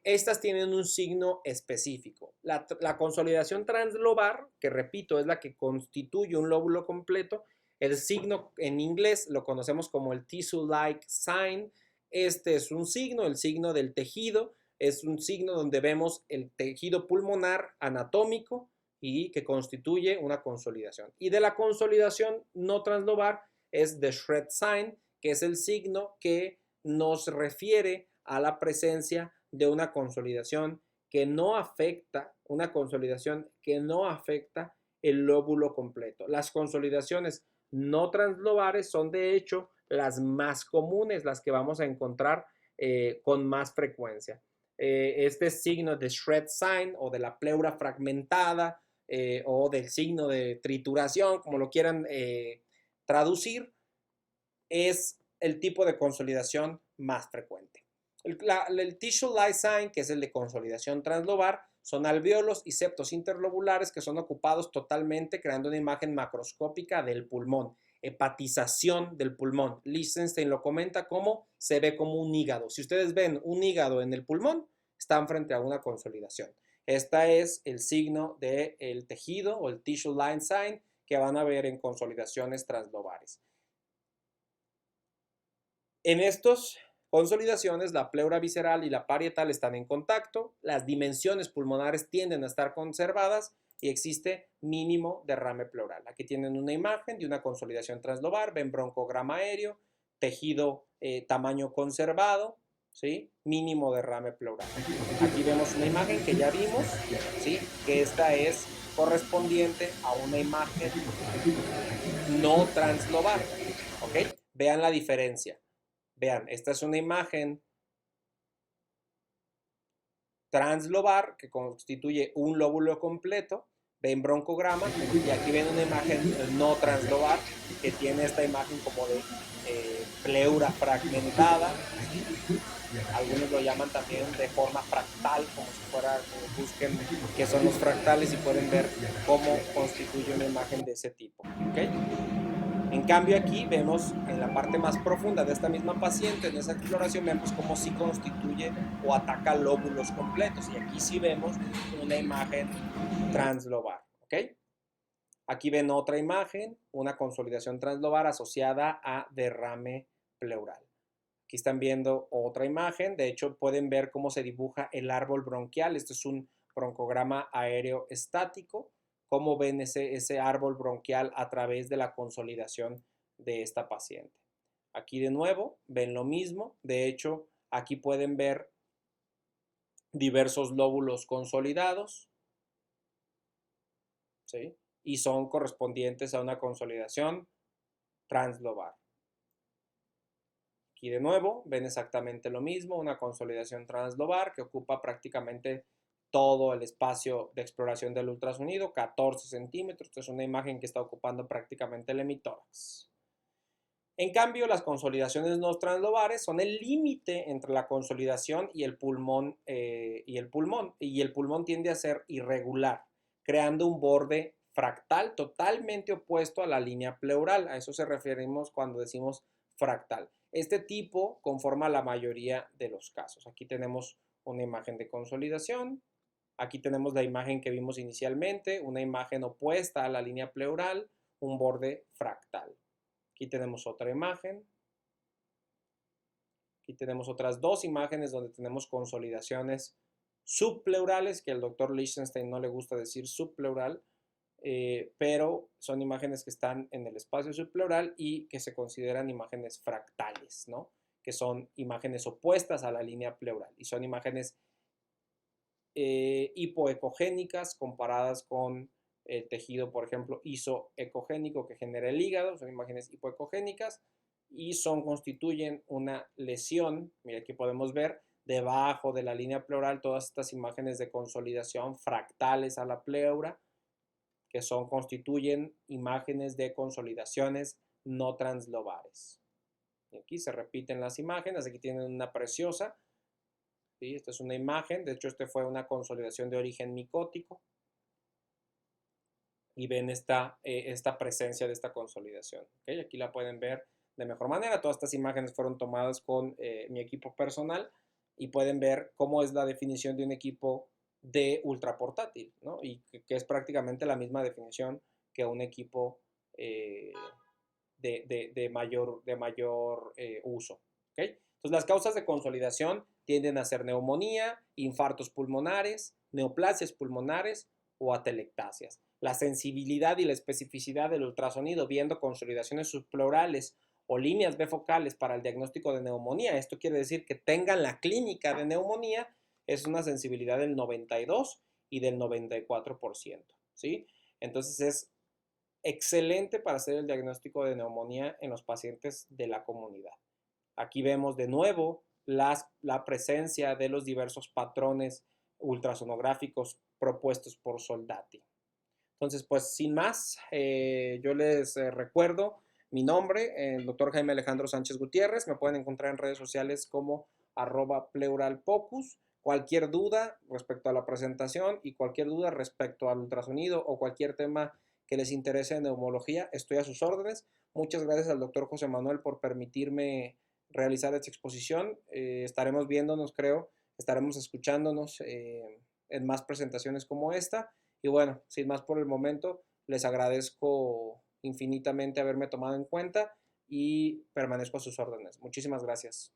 Estas tienen un signo específico. La consolidación translobar, que repito, es la que constituye un lóbulo completo, el signo en inglés lo conocemos como el tissue-like sign. Este es un signo, el signo del tejido, es un signo donde vemos el tejido pulmonar anatómico y que constituye una consolidación. Y de la consolidación no translobar es the shred sign, que es el signo que nos refiere a la presencia de una consolidación que no afecta, el lóbulo completo. Las consolidaciones no translobares son de hecho las más comunes, las que vamos a encontrar con más frecuencia. Este signo de shred sign o de la pleura fragmentada o del signo de trituración, como lo quieran traducir, es el tipo de consolidación más frecuente. El tissue light sign, que es el de consolidación translobar, son alvéolos y septos interlobulares que son ocupados totalmente, creando una imagen macroscópica del pulmón. Hepatización del pulmón. Lichtenstein lo comenta como se ve como un hígado. Si ustedes ven un hígado en el pulmón, están frente a una consolidación. Este es el signo del tejido o el tissue line sign que van a ver en consolidaciones translobares. En estos consolidaciones, la pleura visceral y la parietal están en contacto, las dimensiones pulmonares tienden a estar conservadas y existe mínimo derrame pleural. Aquí tienen una imagen de una consolidación translobar, ven broncograma aéreo, tejido tamaño conservado, ¿sí? Mínimo derrame pleural. Aquí vemos una imagen que ya vimos, ¿sí? Que esta es correspondiente a una imagen no translobar, ¿ok? Vean la diferencia. Vean, esta es una imagen translobar que constituye un lóbulo completo, ven broncograma, y aquí ven una imagen no translobar que tiene esta imagen como de pleura fragmentada. Algunos lo llaman también de forma fractal, como si fuera, busquen qué son los fractales y pueden ver cómo constituye una imagen de ese tipo. ¿Okay? En cambio aquí vemos en la parte más profunda de esta misma paciente, en esa exploración vemos cómo sí constituye o ataca lóbulos completos y aquí sí vemos una imagen translobar, ¿ok? Aquí ven otra imagen, una consolidación translobar asociada a derrame pleural. Aquí están viendo otra imagen, de hecho pueden ver cómo se dibuja el árbol bronquial, este es un broncograma aéreo estático. Cómo ven ese árbol bronquial a través de la consolidación de esta paciente. Aquí de nuevo ven lo mismo, de hecho aquí pueden ver diversos lóbulos consolidados, ¿sí? Y son correspondientes a una consolidación translobar. Aquí de nuevo ven exactamente lo mismo, una consolidación translobar que ocupa prácticamente todo el espacio de exploración del ultrasonido, 14 centímetros. Esta es una imagen que está ocupando prácticamente el hemitórax. En cambio, las consolidaciones no translobares son el límite entre la consolidación y el pulmón, y el pulmón tiende a ser irregular, creando un borde fractal totalmente opuesto a la línea pleural. A eso se referimos cuando decimos fractal. Este tipo conforma la mayoría de los casos. Aquí tenemos una imagen de consolidación. Aquí tenemos la imagen que vimos inicialmente, una imagen opuesta a la línea pleural, un borde fractal. Aquí tenemos otra imagen. Aquí tenemos otras dos imágenes donde tenemos consolidaciones subpleurales, que al doctor Lichtenstein no le gusta decir subpleural, pero son imágenes que están en el espacio subpleural y que se consideran imágenes fractales, ¿no? Que son imágenes opuestas a la línea pleural y son imágenes hipoecogénicas comparadas con el tejido, por ejemplo, isoecogénico que genera el hígado, son imágenes hipoecogénicas y constituyen una lesión. Mira, aquí podemos ver debajo de la línea pleural todas estas imágenes de consolidación fractales a la pleura, que constituyen imágenes de consolidaciones no translobares. Y aquí se repiten las imágenes, aquí tienen una preciosa. ¿Sí? Esta es una imagen, de hecho esta fue una consolidación de origen micótico y ven esta presencia de esta consolidación. ¿Okay? Aquí la pueden ver de mejor manera, todas estas imágenes fueron tomadas con mi equipo personal y pueden ver cómo es la definición de un equipo de ultraportátil, ¿no? Y que es prácticamente la misma definición que un equipo de mayor uso. ¿Okay? Entonces las causas de consolidación tienden a ser neumonía, infartos pulmonares, neoplasias pulmonares o atelectasias. La sensibilidad y la especificidad del ultrasonido viendo consolidaciones subpleurales o líneas bifocales para el diagnóstico de neumonía, esto quiere decir que tengan la clínica de neumonía, es una sensibilidad del 92 y del 94%, ¿sí? Entonces es excelente para hacer el diagnóstico de neumonía en los pacientes de la comunidad. Aquí vemos de nuevo la presencia de los diversos patrones ultrasonográficos propuestos por Soldati. Entonces, pues sin más, yo les recuerdo mi nombre, el doctor Jaime Alejandro Sánchez Gutiérrez. Me pueden encontrar en redes sociales como @pleuralpocus. Cualquier duda respecto a la presentación y cualquier duda respecto al ultrasonido o cualquier tema que les interese en neumología, estoy a sus órdenes. Muchas gracias al doctor José Manuel por permitirme realizar esta exposición. Estaremos viéndonos, creo, estaremos escuchándonos en más presentaciones como esta. Y bueno, sin más por el momento, les agradezco infinitamente haberme tomado en cuenta y permanezco a sus órdenes. Muchísimas gracias.